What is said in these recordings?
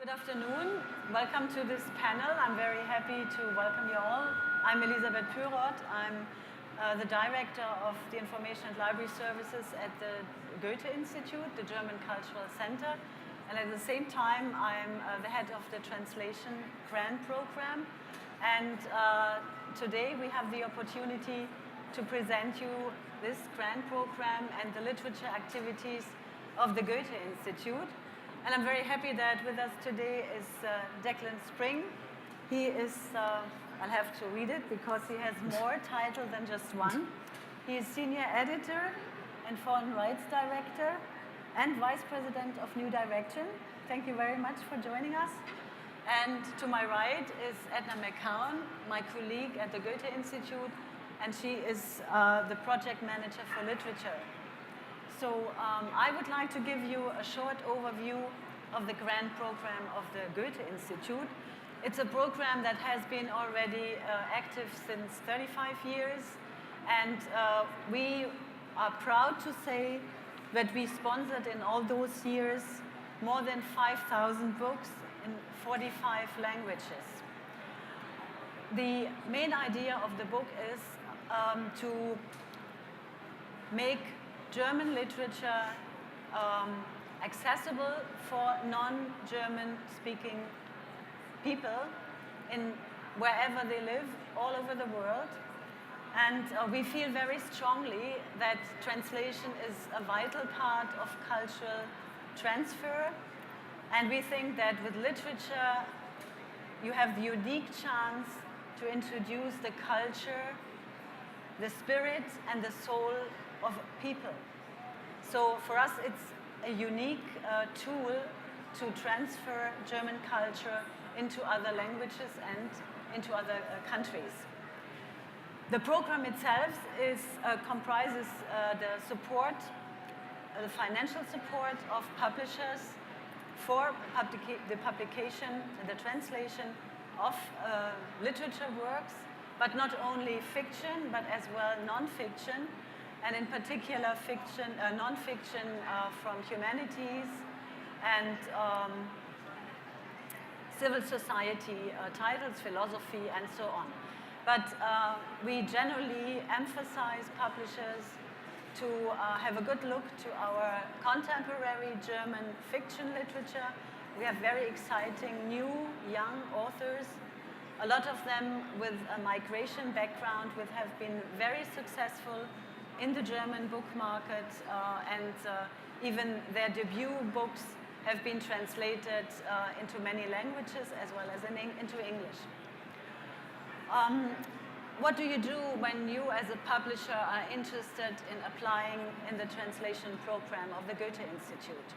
Good afternoon. Welcome to this panel. I'm very happy to welcome you all. I'm Elisabeth Pyroth. I'm the director of the Information and Library Services at the Goethe-Institute, the German Cultural Center. And at the same time, I'm the head of the Translation Grant Program. And today we have the opportunity to present you this grant program and the literature activities of the Goethe-Institute. And I'm very happy that with us today is Declan Spring. He is, I'll have to read it because he has more titles than just one. He is Senior Editor and Foreign Rights Director and Vice President of New Direction. Thank you very much for joining us. And to my right is Edna McCown, my colleague at the Goethe-Institute, and she is the project manager for literature. So I would like to give you a short overview of the grant program of the Goethe-Institute. It's a program that has been already active since 35 years, and we are proud to say that we sponsored in all those years more than 5,000 books in 45 languages. The main idea of the book is to make German literature accessible for non-German speaking people in wherever they live all over the world. And we feel very strongly that translation is a vital part of cultural transfer. And we think that with literature, you have the unique chance to introduce the culture, the spirit, and the soul of people. So for us, it's a unique tool to transfer German culture into other languages and into other countries. The program itself comprises the support, the financial support of publishers for the publication and the translation of literature works, but not only fiction, but as well non-fiction, and in particular fiction, non-fiction from humanities and civil society titles, philosophy, and so on. But we generally emphasize publishers to have a good look to our contemporary German fiction literature. We have very exciting new young authors, a lot of them with a migration background, which have been very successful in the German book market, and even their debut books have been translated into many languages as well as into English. What do you do when you as a publisher are interested in applying in the translation program of the Goethe-Institute?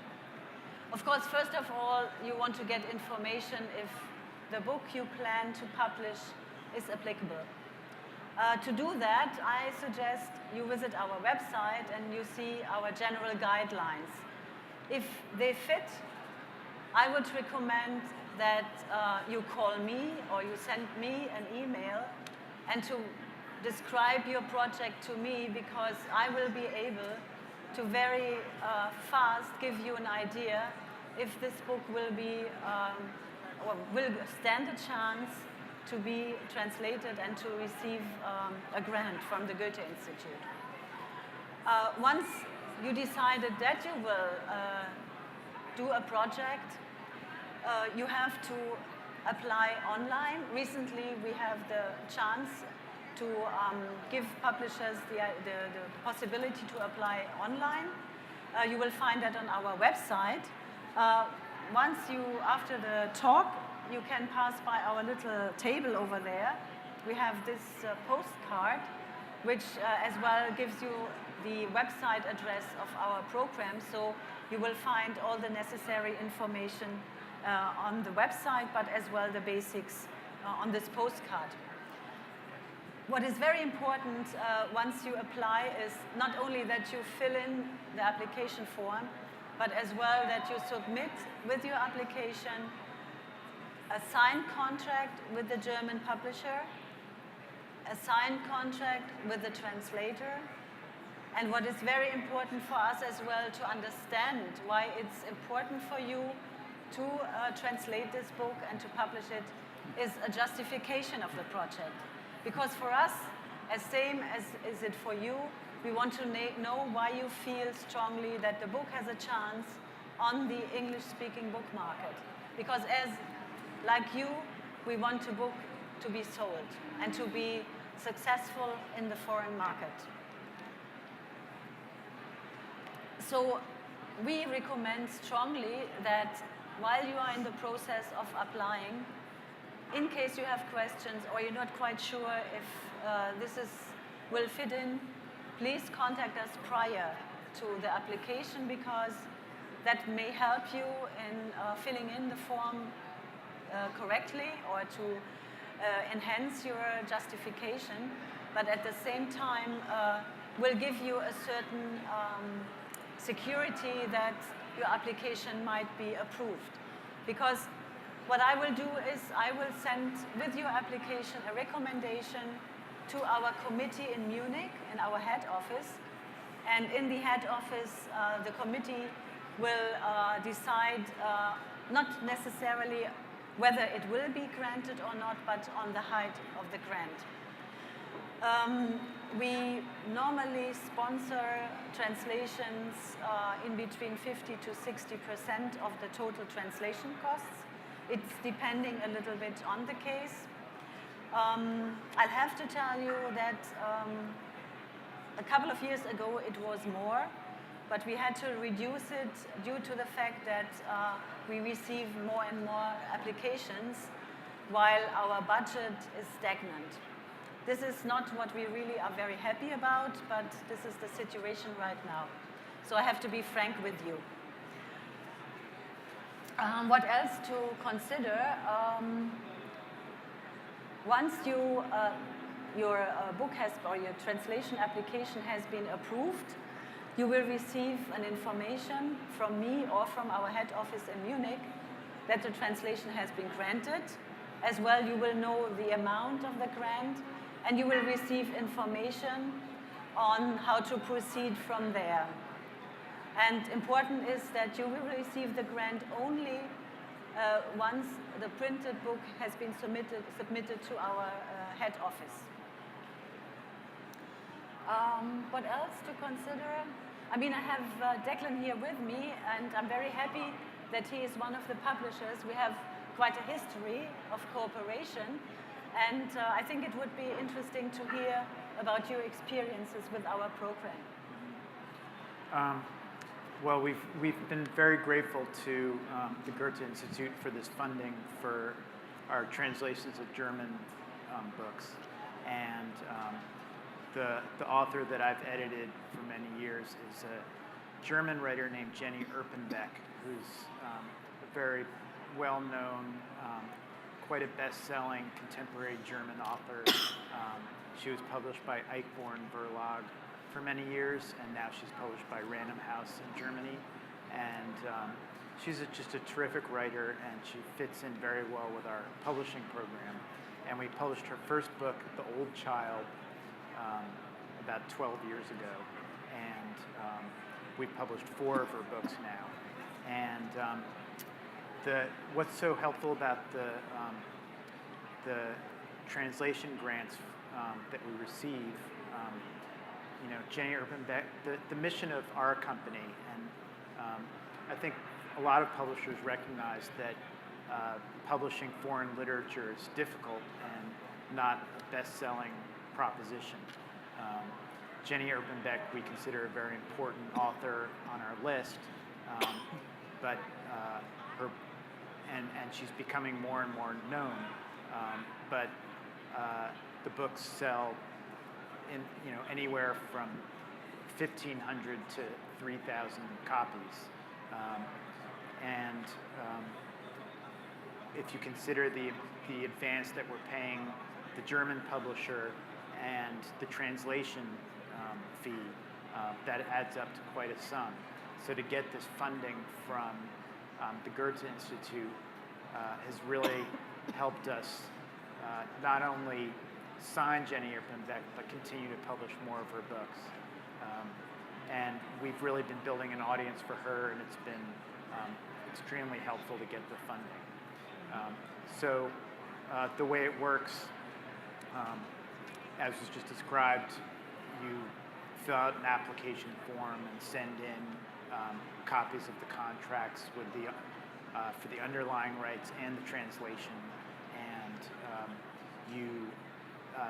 Of course, first of all, you want to get information if the book you plan to publish is applicable. To do that, I suggest you visit our website and you see our general guidelines. If they fit, I would recommend that you call me or you send me an email and to describe your project to me, because I will be able to very fast give you an idea if this book will be or will stand a chance to be translated and to receive a grant from the Goethe-Institute. Once you decided that you will do a project, you have to apply online. Recently, we have the chance to give publishers the possibility to apply online. You will find that on our website. Once after the talk, you can pass by our little table over there. We have this postcard, which as well gives you the website address of our program. So you will find all the necessary information on the website, but as well the basics on this postcard. What is very important once you apply is not only that you fill in the application form, but as well that you submit with your application a signed contract with the German publisher, a signed contract with the translator, and what is very important for us as well to understand why it's important for you to translate this book and to publish it is a justification of the project. Because for us, as same as is it for you, we want to know why you feel strongly that the book has a chance on the English-speaking book market. Because like you, we want the book to be sold and to be successful in the foreign market. So we recommend strongly that while you are in the process of applying, in case you have questions or you're not quite sure if will fit in, please contact us prior to the application, because that may help you in filling in the form correctly or to enhance your justification, but at the same time will give you a certain security that your application might be approved. Because what I will do is I will send with your application a recommendation to our committee in Munich, in our head office. And in the head office, the committee will decide not necessarily whether it will be granted or not, but on the height of the grant. We normally sponsor translations in between 50 to 60% of the total translation costs. It's depending a little bit on the case. I'll have to tell you that a couple of years ago it was more, but we had to reduce it due to the fact that we receive more and more applications while our budget is stagnant. This is not what we really are very happy about, but this is the situation right now. So I have to be frank with you. What else to consider? Once your book or your translation application has been approved, you will receive an information from me or from our head office in Munich that the translation has been granted. As well, you will know the amount of the grant, and you will receive information on how to proceed from there. And important is that you will receive the grant only once the printed book has been submitted to our head office. What else to consider? I mean, I have Declan here with me, and I'm very happy that he is one of the publishers. We have quite a history of cooperation, and I think it would be interesting to hear about your experiences with our program. Well, we've been very grateful to the Goethe-Institute for this funding for our translations of German books. And the author that I've edited for many years is a German writer named Jenny Erpenbeck, who's a very well-known, quite a best-selling contemporary German author. She was published by Eichborn Verlag for many years, and now she's published by Random House in Germany. And she's just a terrific writer, and she fits in very well with our publishing program. And we published her first book, The Old Child, about 12 years ago. And we've published 4 of her books now. And what's so helpful about the translation grants that we receive, Jenny Erpenbeck, the mission of our company, and I think a lot of publishers recognize that publishing foreign literature is difficult and not a best-selling proposition. Jenny Erpenbeck we consider a very important author on our list, but and she's becoming more and more known. But the books sell in anywhere from 1,500 to 3,000 copies, and if you consider the advance that we're paying the German publisher and the translation fee, that adds up to quite a sum. So to get this funding from the Goethe-Institute has really helped us not only sign Jenny Erpenbeck, but continue to publish more of her books. And we've really been building an audience for her, and it's been extremely helpful to get the funding. So the way it works, as was just described, you fill out an application form and send in copies of the contracts with the for the underlying rights and the translation, and you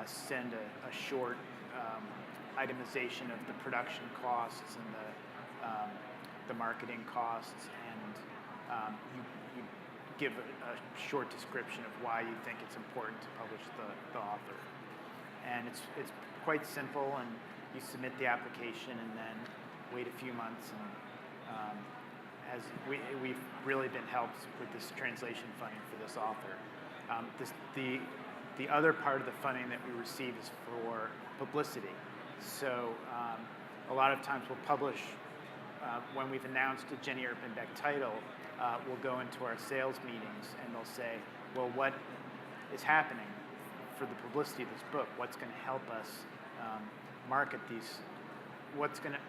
send a short itemization of the production costs and the marketing costs, and you give a short description of why you think it's important to publish the author. And it's quite simple, and you submit the application and then wait a few months, and we've really been helped with this translation funding for this author. The other part of the funding that we receive is for publicity. So a lot of times we'll publish, when we've announced a Jenny Urban Beck title, we'll go into our sales meetings and they'll say, well, what is happening for the publicity of this book? What's going to help us market these? What's going to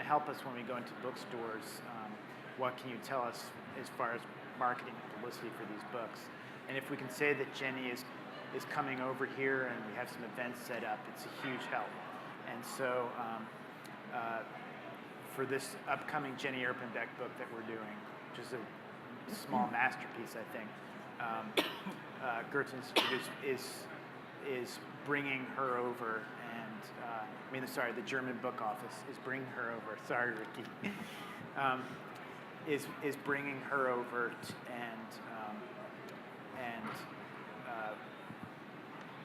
help us when we go into bookstores? What can you tell us as far as marketing and publicity for these books? And if we can say that Jenny is coming over here and we have some events set up, it's a huge help. And so for this upcoming Jenny Urban Beck book that we're doing, which is a small masterpiece, I think, Goethe-Institute is bringing her over, and the German book office is bringing her over. Sorry, Ricky. Is bringing her over, and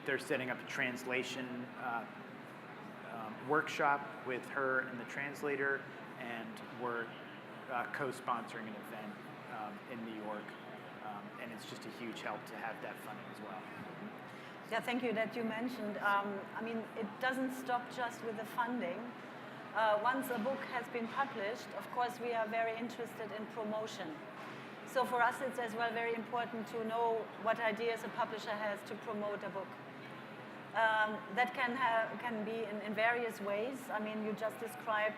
they're setting up a translation workshop with her and the translator, and we're co-sponsoring an event in New York, and it's just a huge help to have that funding as well. Yeah, thank you that you mentioned. It doesn't stop just with the funding. Once a book has been published, of course, we are very interested in promotion. So for us, it's as well very important to know what ideas a publisher has to promote a book. That can be in various ways. You just described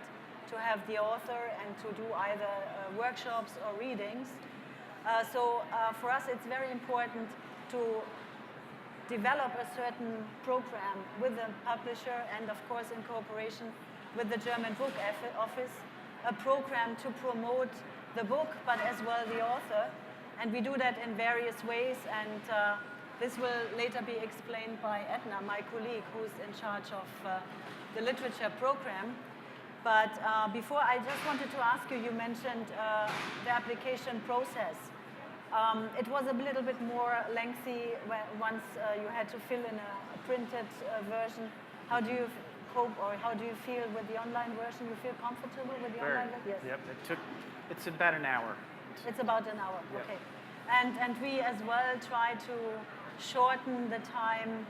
to have the author and to do either workshops or readings. So for us, it's very important to develop a certain program with the publisher and, of course, in cooperation with the German Book Office, a program to promote the book, but as well the author. And we do that in various ways, and this will later be explained by Edna, my colleague, who's in charge of the literature program. But before, I just wanted to ask you, you mentioned the application process. It was a little bit more lengthy once you had to fill in a printed version. How do you cope, or how do you feel with the online version? You feel comfortable with the online version? Yes. Yep. It's about an hour. It's about an hour. Yep. Okay. And we as well try to shorten the time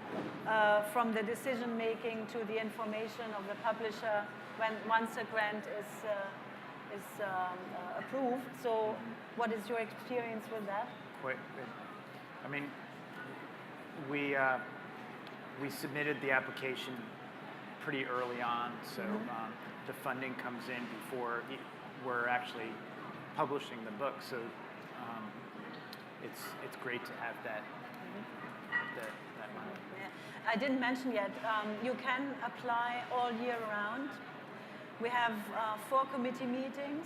from the decision making to the information of the publisher once a grant is approved. So what is your experience with that? We submitted the application pretty early on, so the funding comes in before we're actually publishing the book. So it's great to have that money. Yeah. I didn't mention yet, you can apply all year round. We have 4 committee meetings,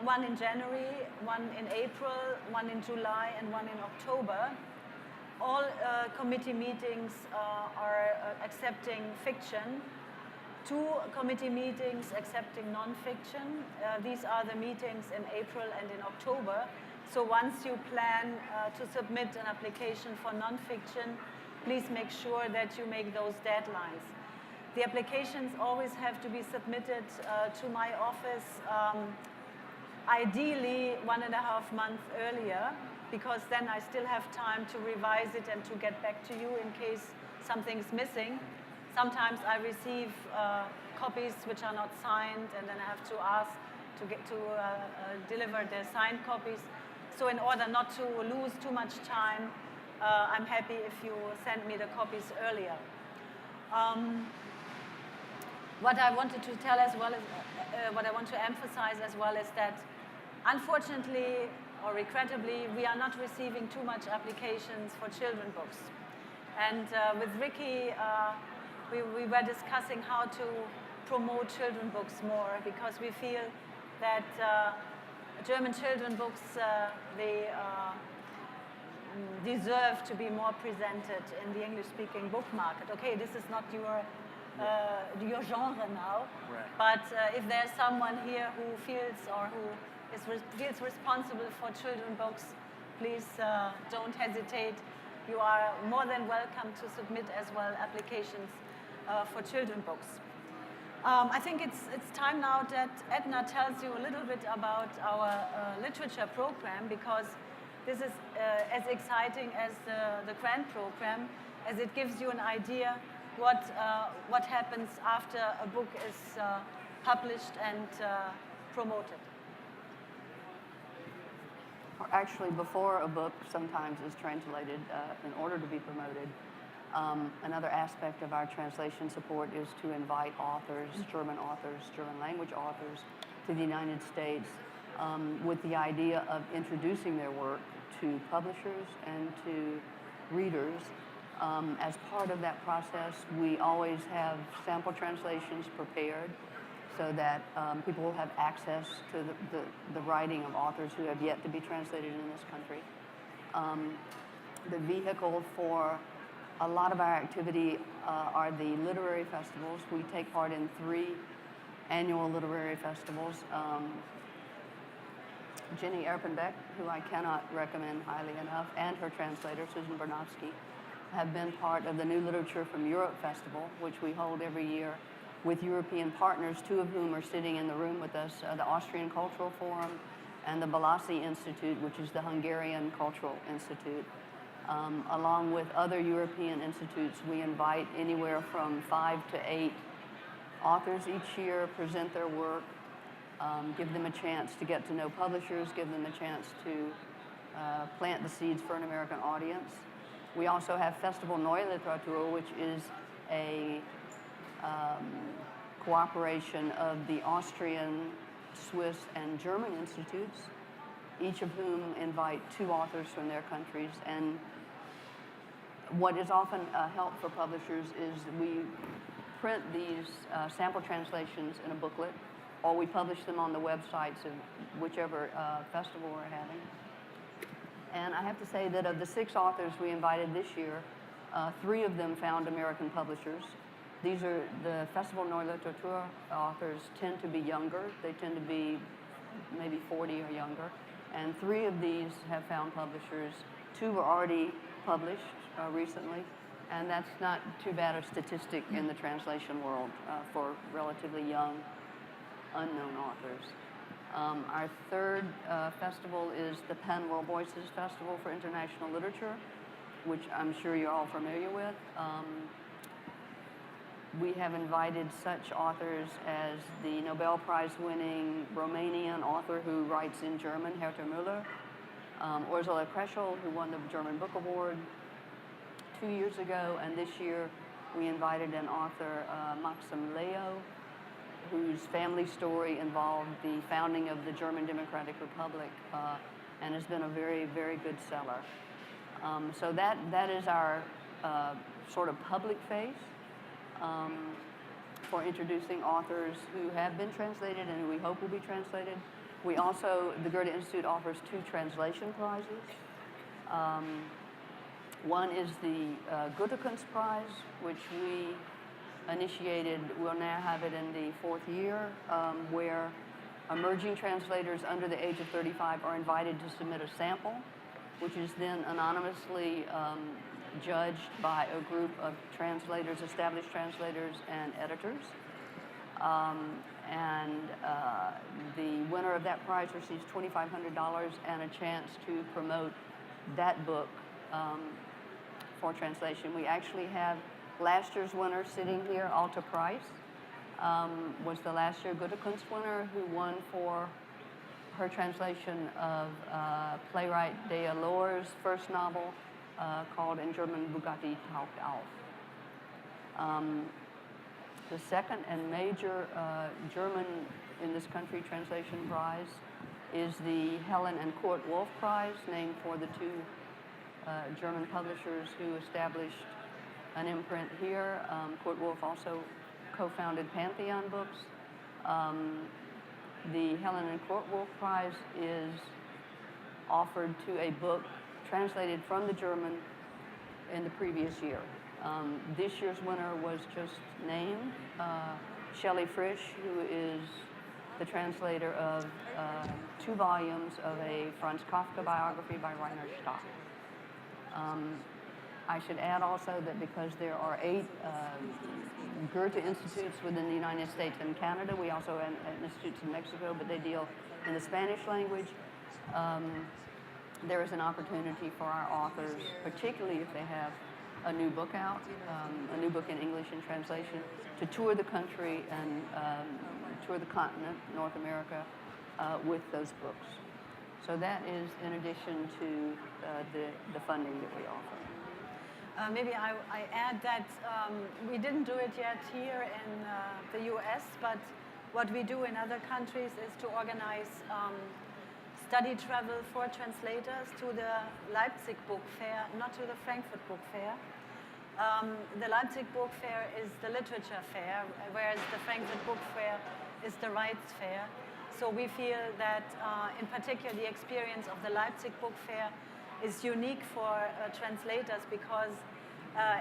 one in January, one in April, one in July, and one in October. All committee meetings are accepting fiction. 2 committee meetings accepting non-fiction. These are the meetings in April and in October. So once you plan to submit an application for non-fiction, please make sure that you make those deadlines. The applications always have to be submitted to my office, ideally 1.5 months earlier, because then I still have time to revise it and to get back to you in case something's missing. Sometimes I receive copies which are not signed, and then I have to ask to deliver the signed copies. So in order not to lose too much time, I'm happy if you send me the copies earlier. What I wanted to tell as well is, what I want to emphasize as well is that Unfortunately, or regrettably, we are not receiving too much applications for children books. And with Ricky, we were discussing how to promote children books more, because we feel that German children books, they deserve to be more presented in the English-speaking book market. Okay, this is not your genre now, right. But if there's someone here who feels or who feels responsible for children books, please don't hesitate. You are more than welcome to submit as well applications for children books. I think it's time now that Edna tells you a little bit about our literature program, because this is as exciting as the grant program, as it gives you an idea what happens after a book is published and promoted. Actually, before a book sometimes is translated in order to be promoted, another aspect of our translation support is to invite authors, German language authors, to the United States with the idea of introducing their work to publishers and to readers. As part of that process, we always have sample translations prepared so that people will have access to the writing of authors who have yet to be translated in this country. The vehicle for a lot of our activity are the literary festivals. We take part in 3 annual literary festivals. Jenny Beck, who I cannot recommend highly enough, and her translator, Susan Bernowski, have been part of the New Literature from Europe Festival, which we hold every year with European partners, 2 of whom are sitting in the room with us, the Austrian Cultural Forum and the Goethe-Institute, which is the Hungarian Cultural Institute. Along with other European institutes, we invite anywhere from 5 to 8 authors each year, present their work, give them a chance to get to know publishers, give them a chance to plant the seeds for an American audience. We also have Festival Neue Literatur, which is a cooperation of the Austrian, Swiss, and German institutes, each of whom invite 2 authors from their countries. And what is often a help for publishers is we print these sample translations in a booklet, or we publish them on the websites of whichever festival we're having. And I have to say that of the 6 authors we invited this year, 3 of them found American publishers. These are the Festival Neue Literatur authors tend to be younger. They tend to be maybe 40 or younger. And 3 of these have found publishers. 2 were already published recently. And that's not too bad a statistic in the translation world for relatively young, unknown authors. Our 3rd festival is the Penn World Voices Festival for International Literature, which I'm sure you're all familiar with. We have invited such authors as the Nobel Prize-winning Romanian author who writes in German, Herta Müller, Ursula Kreschel, who won the German Book Award 2 years ago, and this year we invited an author, Maxim Leo, whose family story involved the founding of the German Democratic Republic and has been a very, very good seller. So that is our sort of public face for introducing authors who have been translated and who we hope will be translated. We also, the Goethe-Institute offers 2 translation prizes. One is the Goethe-Kunst Prize, which we initiated. We'll now have it in the 4th year, where emerging translators under the age of 35 are invited to submit a sample, which is then anonymously judged by a group of translators, established translators and editors. The winner of that prize receives $2,500 and a chance to promote that book for translation. We actually have last year's winner sitting here, Alta Price, was the last year Goethe-Kunst winner, who won for her translation of playwright Dea Lohr's first novel, called in German Bugatti taucht auf. The second and major German in this country translation prize is the Helen and Kurt Wolf Prize, named for the two German publishers who established an imprint here. Kurt Wolf also co-founded Pantheon Books. The Helen and Kurt Wolf Prize is offered to a book translated from the German in the previous year. This year's winner was just named, Shelley Frisch, who is the translator of 2 volumes of a Franz Kafka biography by Rainer Stock. I should add also that because there are 8 Goethe-Institutes within the United States and Canada, we also have institutes in Mexico, but they deal in the Spanish language. There is an opportunity for our authors, particularly if they have a new book out, a new book in English in translation, to tour the country and tour the continent, North America, with those books. So that is in addition to the funding that we offer. Maybe I add that we didn't do it yet here in the US, but what we do in other countries is to organize study travel for translators to the Leipzig Book Fair, not to the Frankfurt Book Fair. The Leipzig Book Fair is the literature fair, whereas the Frankfurt Book Fair is the rights fair. So we feel that, in particular, the experience of the Leipzig Book Fair is unique for translators because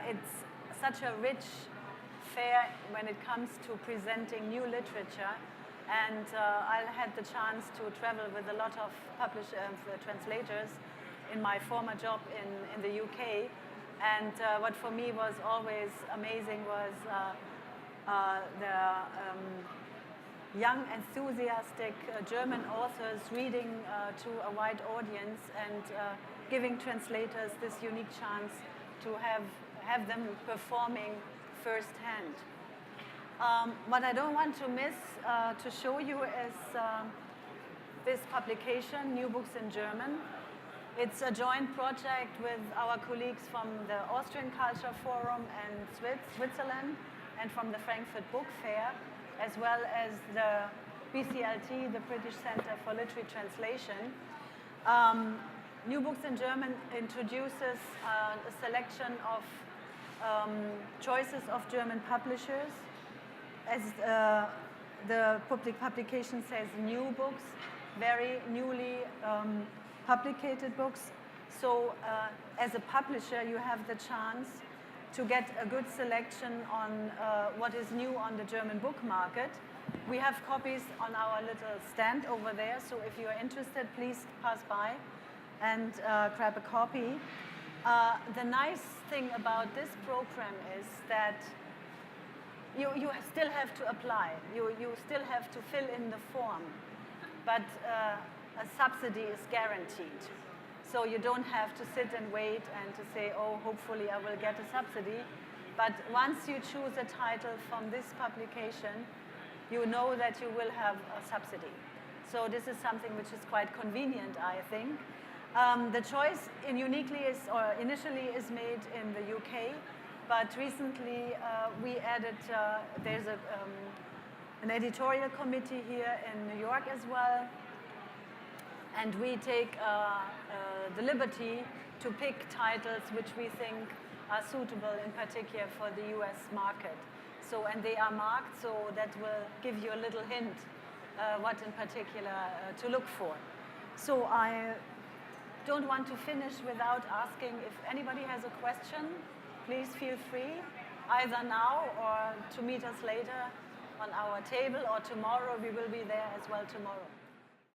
it's such a rich fair when it comes to presenting new literature. And I had the chance to travel with a lot of translators in my former job in the UK. And what for me was always amazing was the young, enthusiastic German authors reading to a wide audience and giving translators this unique chance to have them performing firsthand. What I don't want to miss to show you is this publication, New Books in German. It's a joint project with our colleagues from the Austrian Culture Forum and Switzerland and from the Frankfurt Book Fair, as well as the BCLT, the British Center for Literary Translation. New Books in German introduces a selection of choices of German publishers. As the publication says, new books, very newly publicated books. So as a publisher, you have the chance to get a good selection on what is new on the German book market. We have copies on our little stand over there, so if you are interested, please pass by and grab a copy. The nice thing about this program is that you still have to apply. You still have to fill in the form, but a subsidy is guaranteed. So you don't have to sit and wait and to say, oh, hopefully I will get a subsidy. But once you choose a title from this publication, you know that you will have a subsidy. So this is something which is quite convenient, I think. The choice initially is made in the UK, but recently we added, there's an editorial committee here in New York as well, and we take the liberty to pick titles which we think are suitable in particular for the US market. So, and they are marked, so that will give you a little hint what in particular to look for. So I don't want to finish without asking if anybody has a question. Please feel free, either now or to meet us later on our table, or tomorrow. We will be there as well tomorrow.